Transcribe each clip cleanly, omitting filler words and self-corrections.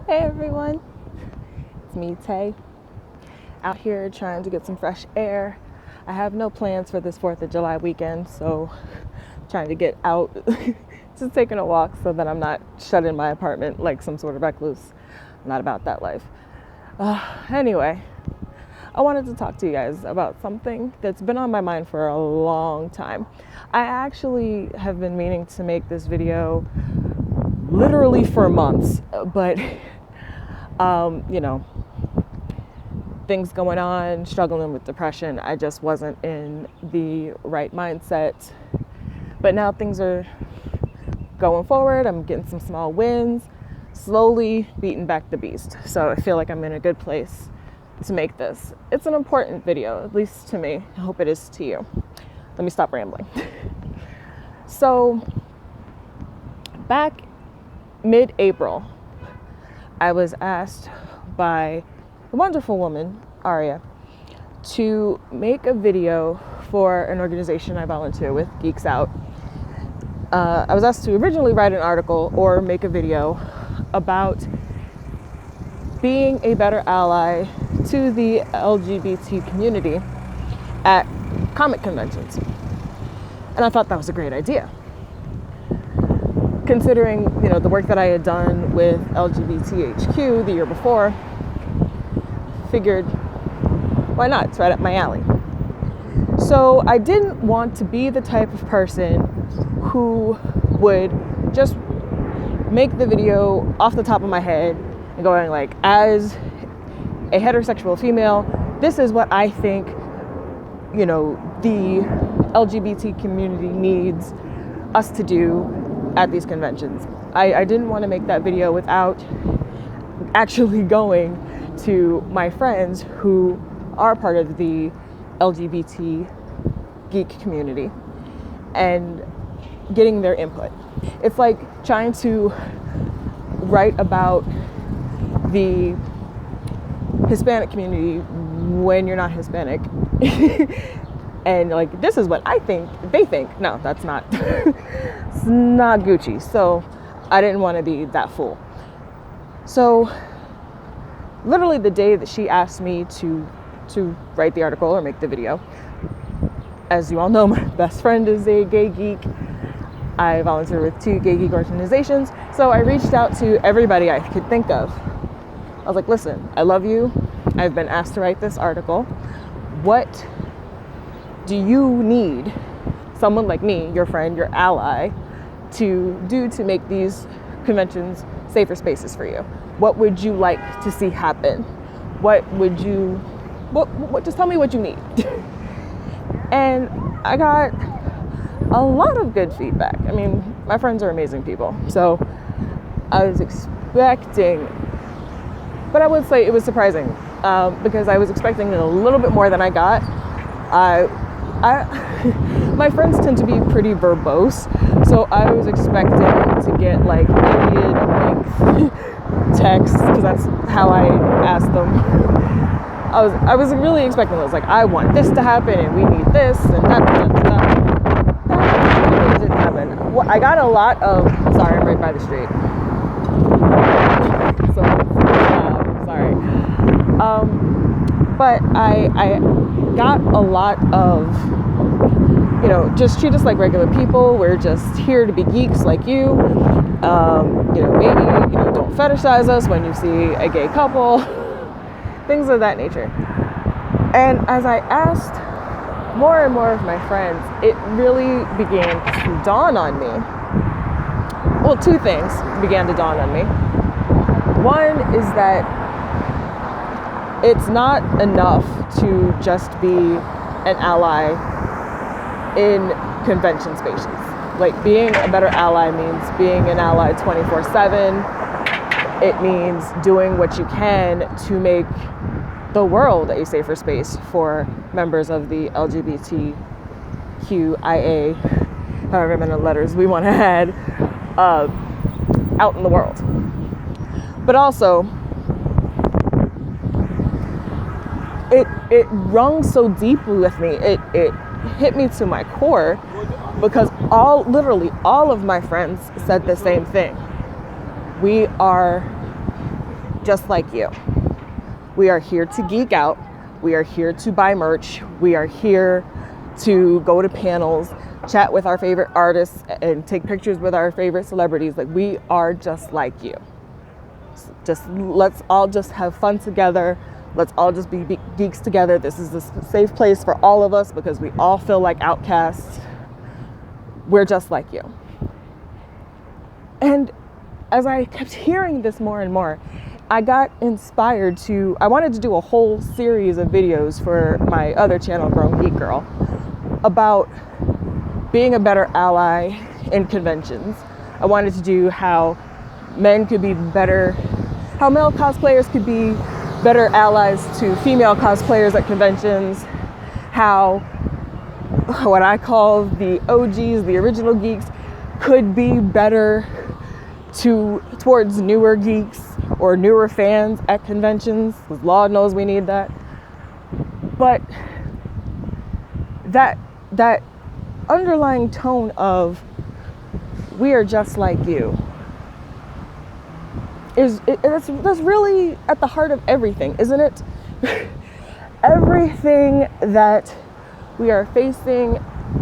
Hey everyone, it's me, Tay, out here trying to get some fresh air. I have no plans for this 4th of July weekend, so trying to get out, just taking a walk so that I'm not shut in my apartment like some sort of recluse. I'm not about that life. Anyway, I wanted to talk to you guys about something that's been on my mind for a long time. I actually have been meaning to make this video literally for months, but things going on, struggling with depression. I just wasn't in the right mindset. But now things are going forward. I'm getting some small wins, slowly beating back the beast. So I feel like I'm in a good place to make this. It's an important video, at least to me. I hope it is to you. Let me stop rambling. So back mid-April, I was asked by a wonderful woman, Aria, to make a video for an organization I volunteer with, Geeks Out. I was asked to originally write an article or make a video about being a better ally to the LGBT community at comic conventions. And I thought that was a great idea. Considering, the work that I had done with LGBTHQ the year before, figured, why not? It's right up my alley. So I didn't want to be the type of person who would just make the video off the top of my head and going like, as a heterosexual female, this is what I think, the LGBT community needs us to do at these conventions. I didn't want to make that video without actually going to my friends who are part of the LGBT geek community and getting their input. It's like trying to write about the Hispanic community when you're not Hispanic. And like, this is what I think, they think. No, that's not, it's not Gucci. So I didn't want to be that fool. So literally the day that she asked me to write the article or make the video, as you all know, my best friend is a gay geek. I volunteer with 2 gay geek organizations. So I reached out to everybody I could think of. I was like, listen, I love you. I've been asked to write this article. What do you need someone like me, your friend, your ally, to do to make these conventions safer spaces for you? What would you like to see happen? What just tell me what you need. And I got a lot of good feedback. I mean, my friends are amazing people. So I was expecting, but I would say it was surprising because I was expecting a little bit more than I got. My friends tend to be pretty verbose, so I was expecting to get like idiot-length texts because that's how I asked them. I was really expecting those, like, I want this to happen and we need this and that didn't happen. Well, I got a lot of, sorry, I'm right by the street. So, sorry. But I got a lot of, just treat us like regular people. We're just here to be geeks like you. Maybe, don't fetishize us when you see a gay couple. Things of that nature. And as I asked more and more of my friends, it really began to dawn on me. Well, 2 things began to dawn on me. One is that it's not enough to just be an ally in convention spaces. Like, being a better ally means being an ally 24/7. It means doing what you can to make the world a safer space for members of the LGBTQIA, however many letters we want to add, out in the world. But also, it rung so deeply with me. It hit me to my core because literally all of my friends said the same thing. We are just like you. We are here to geek out. We are here to buy merch. We are here to go to panels, chat with our favorite artists, and take pictures with our favorite celebrities. Like, we are just like you. Just let's all just have fun together. Let's all just be geeks together. This is a safe place for all of us because we all feel like outcasts. We're just like you. And as I kept hearing this more and more, I got inspired I wanted to do a whole series of videos for my other channel, Grown Geek Girl, about being a better ally in conventions. I wanted to do how male cosplayers could be better allies to female cosplayers at conventions, how what I call the OGs, the original geeks, could be better towards newer geeks or newer fans at conventions, because Lord knows we need that. But that underlying tone of we are just like you that's really at the heart of everything, isn't it? Everything that we are facing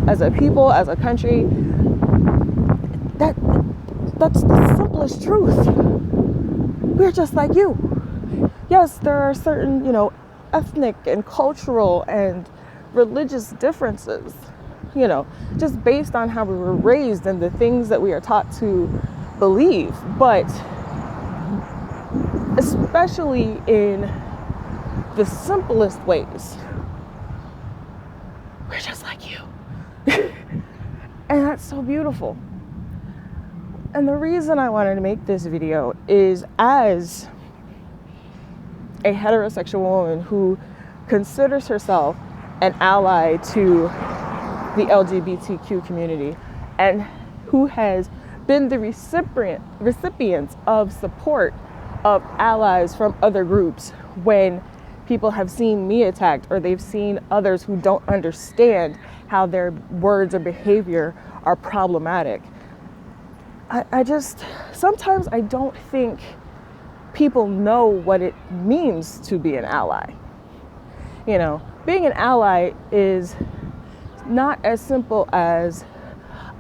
as a people, as a country, that's the simplest truth. We're just like you. Yes, there are certain, ethnic and cultural and religious differences, just based on how we were raised and the things that we are taught to believe. But especially in the simplest ways, we're just like you. And that's so beautiful. And the reason I wanted to make this video is, as a heterosexual woman who considers herself an ally to the LGBTQ community and who has been the recipients of support of allies from other groups when people have seen me attacked or they've seen others who don't understand how their words or behavior are problematic. Sometimes I don't think people know what it means to be an ally. Being an ally is not as simple as,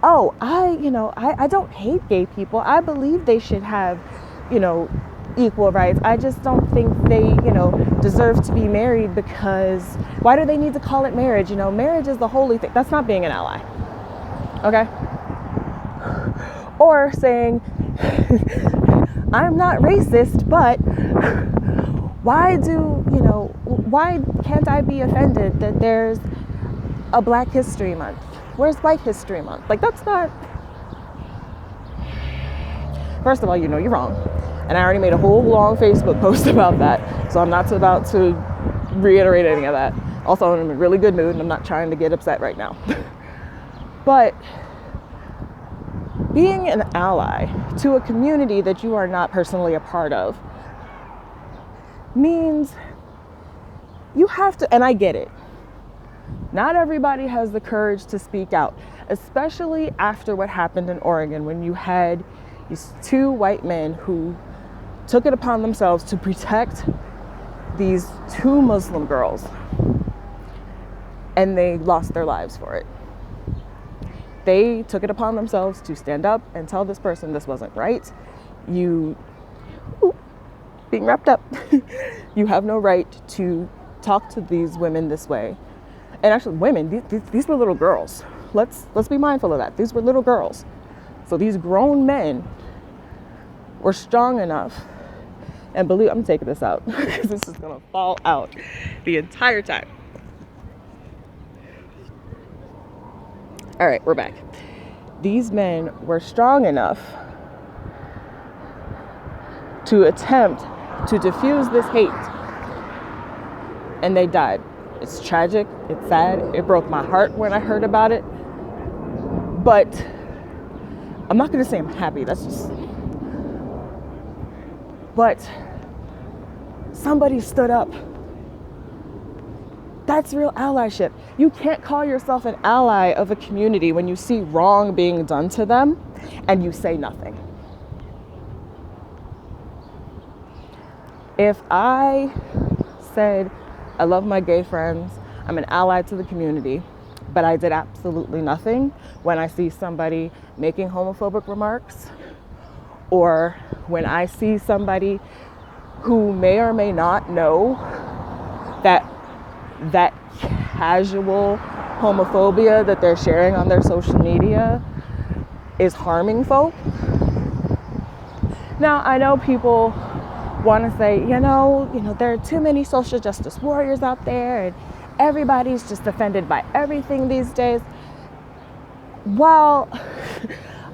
I don't hate gay people. I believe they should have, equal rights. I just don't think they, deserve to be married because why do they need to call it marriage? Marriage is the holy thing. That's not being an ally. Okay? Or saying, I'm not racist, but why can't I be offended that there's a Black History Month? Where's White History Month? Like, that's not... First of all, you're wrong. And I already made a whole long Facebook post about that, so I'm not about to reiterate any of that. Also, I'm in a really good mood, and I'm not trying to get upset right now. But being an ally to a community that you are not personally a part of means you have to, and I get it, not everybody has the courage to speak out, especially after what happened in Oregon when you had these two white men who took it upon themselves to protect these two Muslim girls, and they lost their lives for it. They took it upon themselves to stand up and tell this person this wasn't right. Being wrapped up. You have no right to talk to these women this way. And actually, women, these were little girls. Let's be mindful of that. These were little girls. So these grown men were strong enough, and I'm taking this out because this is gonna fall out the entire time. All right, we're back. These men were strong enough to attempt to diffuse this hate, and they died. It's tragic, it's sad, it broke my heart when I heard about it, but I'm not gonna say I'm happy, but somebody stood up. That's real allyship. You can't call yourself an ally of a community when you see wrong being done to them and you say nothing. If I said, I love my gay friends, I'm an ally to the community, but I did absolutely nothing when I see somebody making homophobic remarks, or when I see somebody who may or may not know that casual homophobia that they're sharing on their social media is harming folk. Now, I know people want to say, you know, there are too many social justice warriors out there and everybody's just offended by everything these days. Well,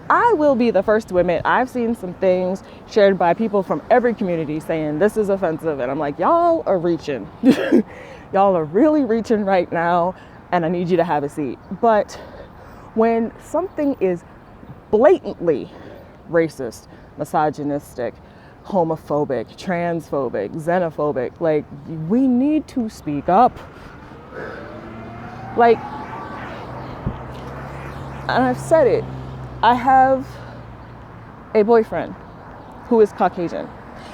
I will be the first to admit I've seen some things shared by people from every community saying this is offensive, and I'm like, y'all are reaching. Y'all are really reaching right now, and I need you to have a seat. But when something is blatantly racist, misogynistic, homophobic, transphobic, xenophobic, like, we need to speak up. Like, and I've said it, I have a boyfriend who is Caucasian,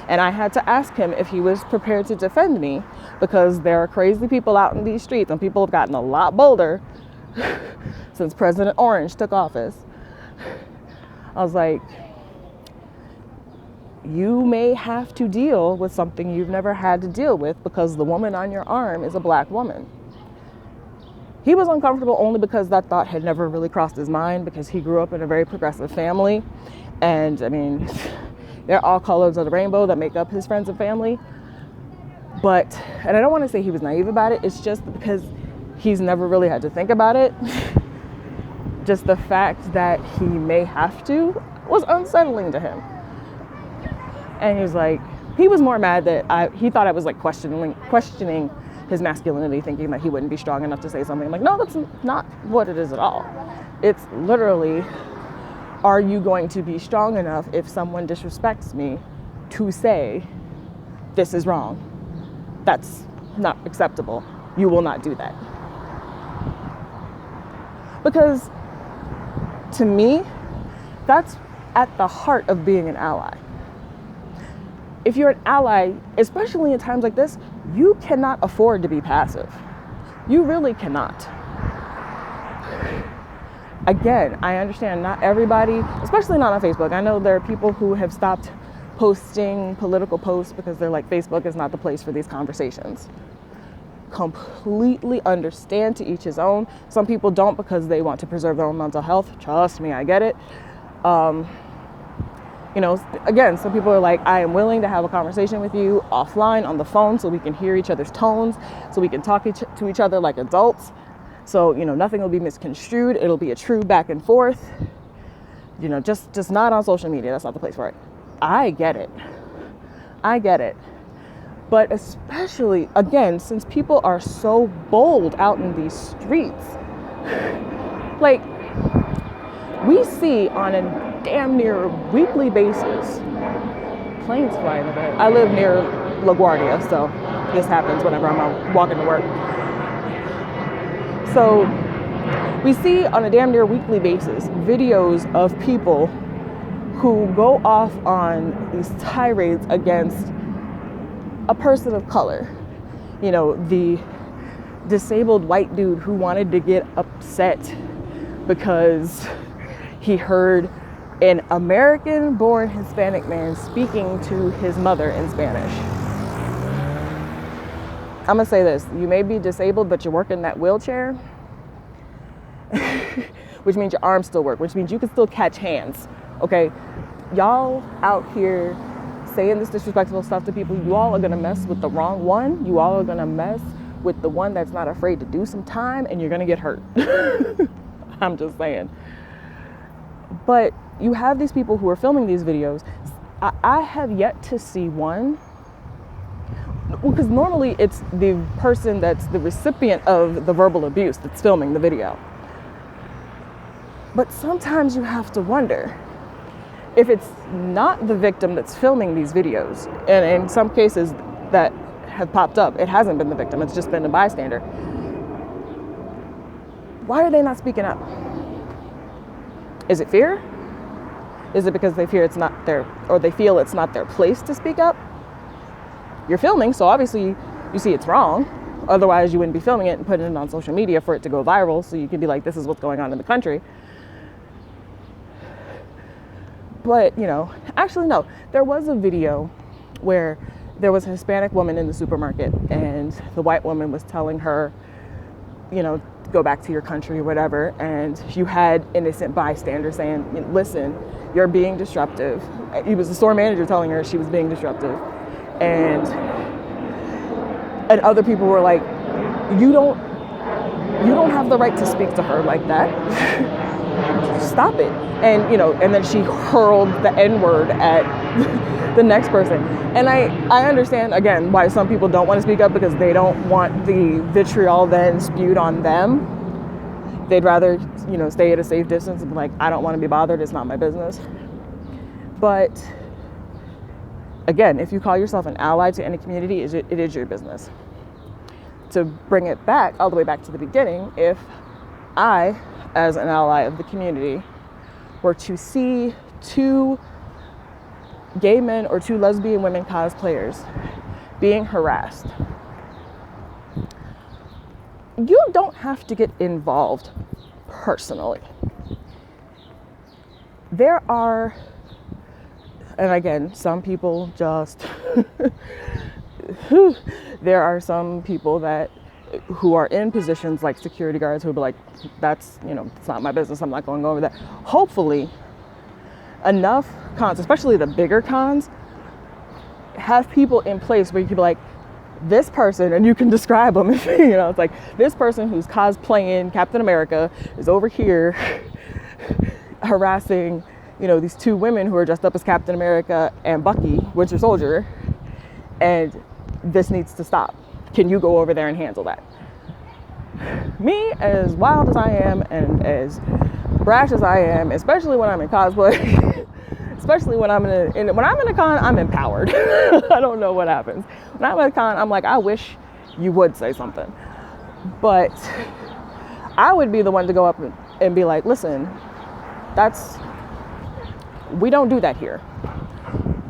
and I had to ask him if he was prepared to defend me, because there are crazy people out in these streets, and people have gotten a lot bolder since President Orange took office. I was like, you may have to deal with something you've never had to deal with because the woman on your arm is a black woman. He was uncomfortable only because that thought had never really crossed his mind, because he grew up in a very progressive family. And I mean, they're all colors of the rainbow that make up his friends and family. But, and I don't want to say he was naive about it, it's just because he's never really had to think about it. Just the fact that he may have to was unsettling to him. And he was like, he was more mad that he thought I was like questioning his masculinity, thinking that he wouldn't be strong enough to say something. I'm like, no, that's not what it is at all. It's literally, are you going to be strong enough if someone disrespects me to say, this is wrong? That's not acceptable. You will not do that. Because to me, that's at the heart of being an ally. If you're an ally, especially in times like this, you cannot afford to be passive. You really cannot. Again, I understand not everybody, especially not on Facebook. I know there are people who have stopped posting political posts because they're like, Facebook is not the place for these conversations. Completely understand, to each his own. Some people don't because they want to preserve their own mental health. Trust me, I get it. Again, some people are like, I am willing to have a conversation with you offline on the phone so we can hear each other's tones, so we can talk to each other like adults. So, nothing will be misconstrued. It'll be a true back and forth. Just not on social media. That's not the place for it. I get it. But especially, again, since people are so bold out in these streets, like, we see on a damn near weekly basis planes flying over. I live near LaGuardia, so this happens whenever I'm walking to work. So we see on a damn near weekly basis videos of people who go off on these tirades against a person of color. The disabled white dude who wanted to get upset because he heard an American-born Hispanic man speaking to his mother in Spanish. I'm gonna say this, you may be disabled, but you work in that wheelchair, which means your arms still work, which means you can still catch hands, okay? Y'all out here saying this disrespectful stuff to people, you all are gonna mess with the wrong one. You all are gonna mess with the one that's not afraid to do some time, and you're gonna get hurt. I'm just saying. But you have these people who are filming these videos. I have yet to see one, because normally it's the person that's the recipient of the verbal abuse that's filming the video. But sometimes you have to wonder if it's not the victim that's filming these videos, and in some cases that have popped up, it hasn't been the victim, it's just been a bystander. Why are they not speaking up? Is it fear? Is it because they fear it's not their, or they feel it's not their place to speak up? you're filming, so obviously you see it's wrong. Otherwise, you wouldn't be filming it and putting it on social media for it to go viral, so you can be like, this is what's going on in the country. But, you know, actually, no. There was a video where there was a Hispanic woman in the supermarket, and the white woman was telling her, you know, go back to your country or whatever. And you had innocent bystanders saying, listen, you're being disruptive. It was the store manager telling her she was being disruptive. And other people were like, you don't have the right to speak to her like that. Stop it. And, you know, and then she hurled the N-word at the next person. And I understand, again, why some people don't want to speak up, because they don't want the vitriol then spewed on them. They'd rather, you know, stay at a safe distance and be like, I don't want to be bothered. It's not my business. But again, if you call yourself an ally to any community, it is your business. To bring it back, all the way back to the beginning, if I, as an ally of the community, were to see 2 gay men or 2 lesbian women cosplayers being harassed, you don't have to get involved personally. There are, and again, some people just, there are some people who are in positions like security guards who will be like, that's, you know, it's not my business, I'm not going over that. Hopefully, enough cons, especially the bigger cons, have people in place where you can be like, this person, and you can describe them, you know, it's like, this person who's cosplaying Captain America is over here harassing, you know, these 2 women who are dressed up as Captain America and Bucky, Winter Soldier, and this needs to stop. Can you go over there and handle that? Me, as wild as I am and as brash as I am, especially when I'm in cosplay, especially when I'm in a con, I'm empowered. I don't know what happens. When I'm at a con, I'm like, I wish you would say something. But I would be the one to go up and be like, listen, we don't do that here.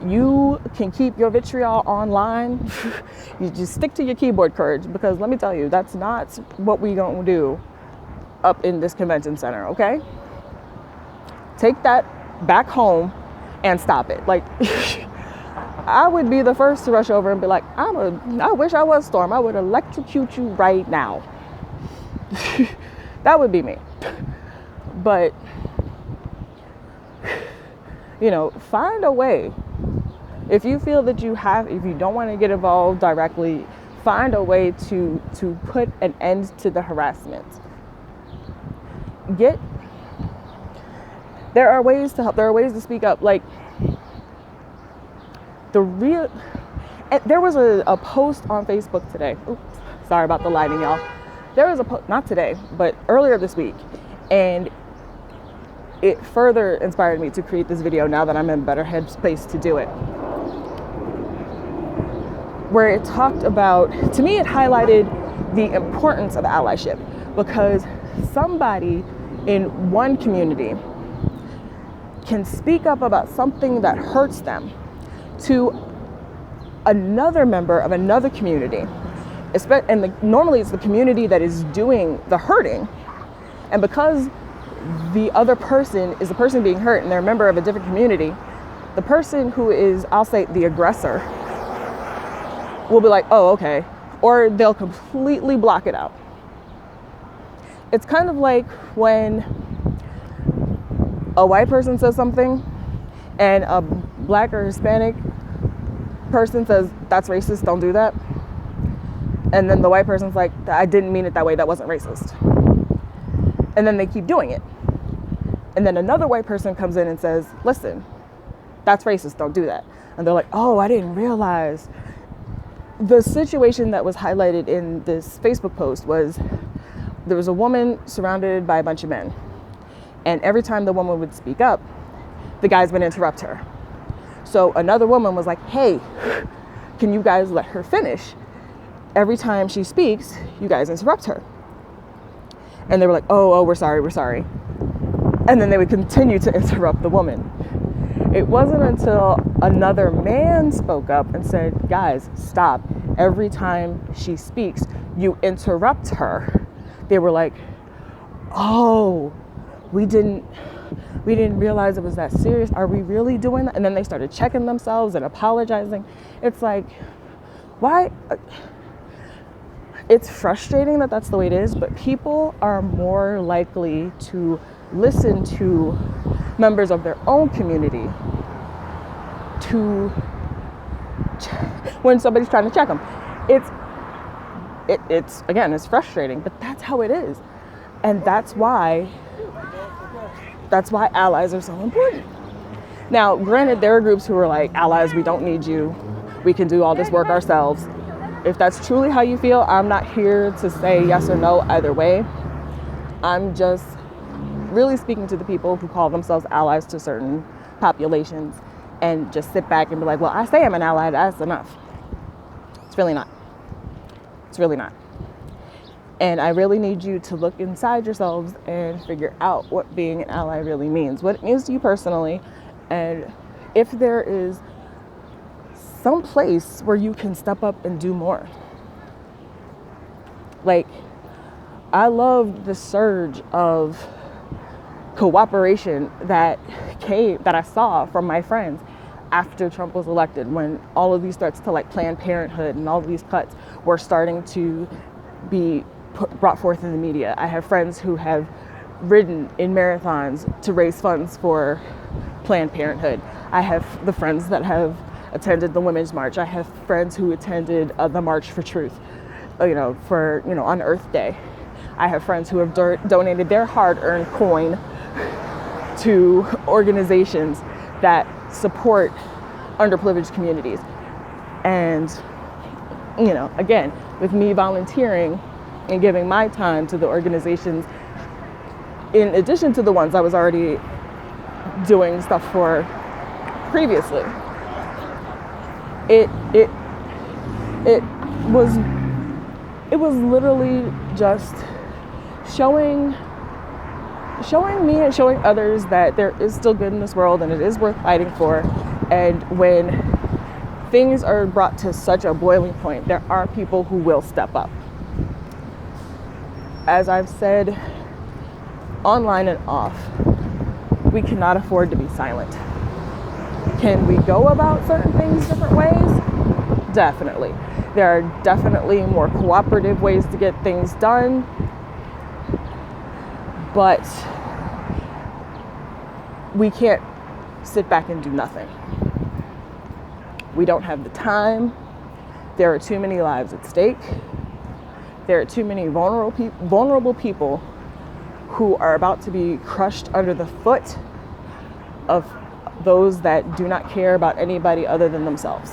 You can keep your vitriol online. You just stick to your keyboard courage, because let me tell you, that's not what we gonna do up in this convention center, okay? Take that back home and stop it. Like, I would be the first to rush over and be like, I wish I was Storm. I would electrocute you right now. That would be me. But, you know, find a way. If you feel that if you don't want to get involved directly, find a way to put an end to the harassment. There are ways to help. There are ways to speak up. Like, there was a post on Facebook today. Oops, sorry about the lighting, y'all. There was a post, not today, but earlier this week, and it further inspired me to create this video now that I'm in a better headspace to do it. Where it talked about, to me, it highlighted the importance of allyship, because somebody in one community can speak up about something that hurts them to another member of another community. And normally it's the community that is doing the hurting. And because the other person is the person being hurt and they're a member of a different community, the person who is, I'll say, the aggressor, will be like, oh, okay. Or they'll completely block it out. It's kind of like when a white person says something and a Black or Hispanic person says, that's racist, don't do that. And then the white person's like, I didn't mean it that way, that wasn't racist. And then they keep doing it. And then another white person comes in and says, listen, that's racist, don't do that. And they're like, oh, I didn't realize. The situation that was highlighted in this Facebook post was there was a woman surrounded by a bunch of men. And every time the woman would speak up, the guys would interrupt her. So another woman was like, hey, can you guys let her finish? Every time she speaks, you guys interrupt her. And they were like, oh, we're sorry. And then they would continue to interrupt the woman. It wasn't until another man spoke up and said, guys, stop. Every time she speaks, you interrupt her. They were like, oh, we didn't realize it was that serious. Are we really doing that? And then they started checking themselves and apologizing. It's like, why? It's frustrating that that's the way it is, but people are more likely to listen to members of their own community when somebody's trying to check them. It's again, it's frustrating, but that's how it is. And that's why allies are so important. Now, granted, there are groups who are like, allies, we don't need you. We can do all this work ourselves. If that's truly how you feel, I'm not here to say yes or no either way. I'm just really speaking to the people who call themselves allies to certain populations and just sit back and be like, well, I say I'm an ally, that's enough. It's really not. It's really not. And I really need you to look inside yourselves and figure out what being an ally really means, what it means to you personally, and if there is some place where you can step up and do more. Like, I loved the surge of cooperation that I saw from my friends after Trump was elected, when all of these threats to like Planned Parenthood and all of these cuts were starting to be brought forth in the media. I have friends who have ridden in marathons to raise funds for Planned Parenthood. I have the friends that have attended the Women's March. I have friends who attended the March for Truth, on Earth Day. I have friends who have donated their hard-earned coin to organizations that support underprivileged communities. And, again, with me volunteering and giving my time to the organizations, in addition to the ones I was already doing stuff for previously, it was literally just showing me and showing others that there is still good in this world and it is worth fighting for. And when things are brought to such a boiling point, there are people who will step up. As I've said online and off, we cannot afford to be silent. Can we go about certain things different ways? Definitely. There are definitely more cooperative ways to get things done, but we can't sit back and do nothing. We don't have the time. There are too many lives at stake. There are too many vulnerable people who are about to be crushed under the foot of those that do not care about anybody other than themselves.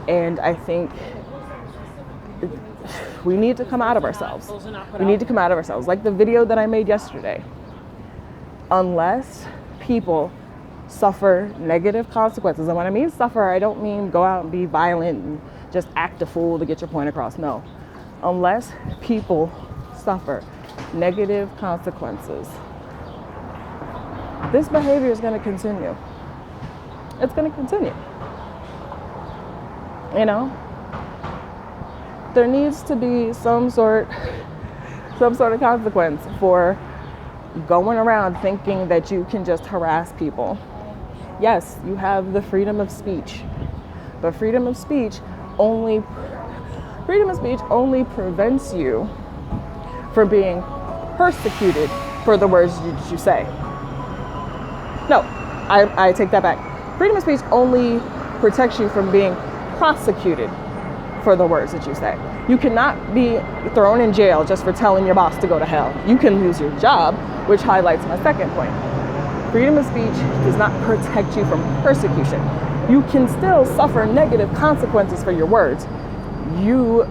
And I think we need to come out of ourselves. We need to come out of ourselves. Like the video that I made yesterday. Unless people suffer negative consequences, and when I mean suffer, I don't mean go out and be violent and just act a fool to get your point across. No. Unless people suffer negative consequences, this behavior is going to continue. It's going to continue. There needs to be some sort of consequence for going around thinking that you can just harass people. Yes, you have the freedom of speech, but freedom of speech only prevents you from being persecuted for the words you say. No, I take that back. Freedom of speech only protects you from being prosecuted for the words that you say. You cannot be thrown in jail just for telling your boss to go to hell. You can lose your job, which highlights my second point. Freedom of speech does not protect you from persecution. You can still suffer negative consequences for your words. You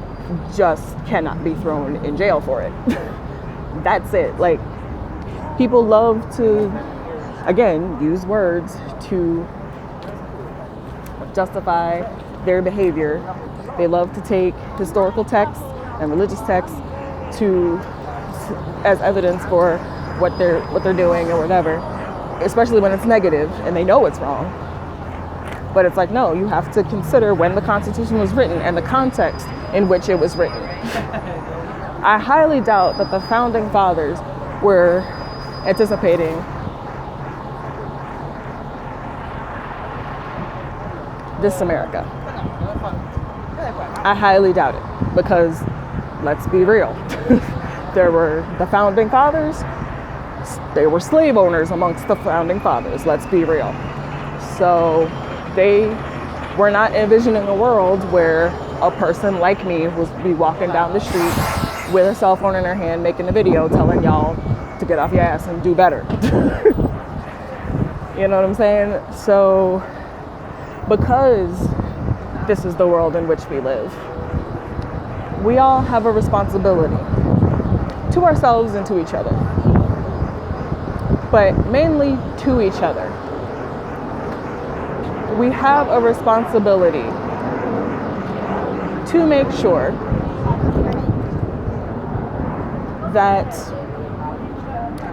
just cannot be thrown in jail for it. That's it. Like, people love to, again, use words to justify their behavior. They love to take historical texts and religious texts as evidence for what they're doing or whatever. especially when it's negative and they know it's wrong. But it's like, no, you have to consider when the Constitution was written and the context in which it was written. I highly doubt that the founding fathers were anticipating this America. I highly doubt it, because let's be real. There were the founding fathers, they were slave owners amongst the founding fathers, let's be real. So they were not envisioning a world where a person like me would be walking down the street with a cell phone in her hand making a video telling y'all to get off your ass and do better. You know what I'm saying? So because this is the world in which we live, we all have a responsibility to ourselves and to each other, but mainly to each other. We have a responsibility to make sure that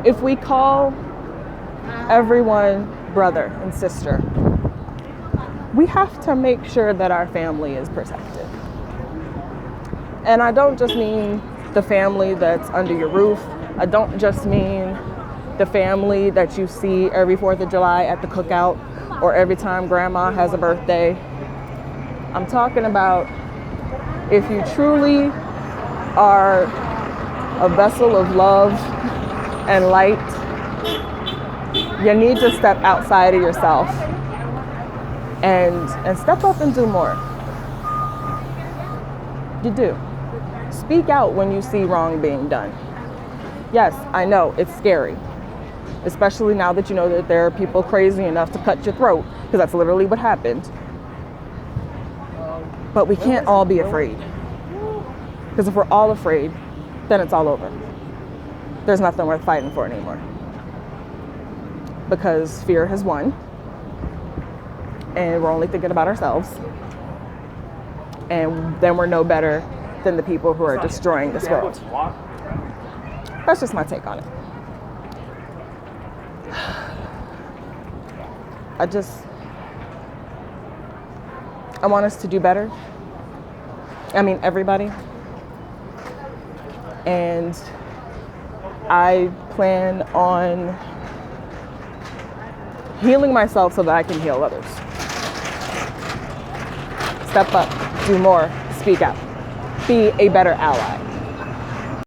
if we call everyone brother and sister, we have to make sure that our family is protected. And I don't just mean the family that's under your roof. I don't just mean the family that you see every 4th of July at the cookout or every time grandma has a birthday. I'm talking about if you truly are a vessel of love and light, you need to step outside of yourself and step up and do more. You do. Speak out when you see wrong being done. Yes, I know, it's scary. Especially now that you know that there are people crazy enough to cut your throat, because that's literally what happened. But we can't all be afraid. Because if we're all afraid, then it's all over. There's nothing worth fighting for anymore. Because fear has won. And we're only thinking about ourselves. And then we're no better than the people who are destroying this world. That's just my take on it. I want us to do better. I mean, everybody. And I plan on healing myself so that I can heal others. Step up, do more, speak out, be a better ally.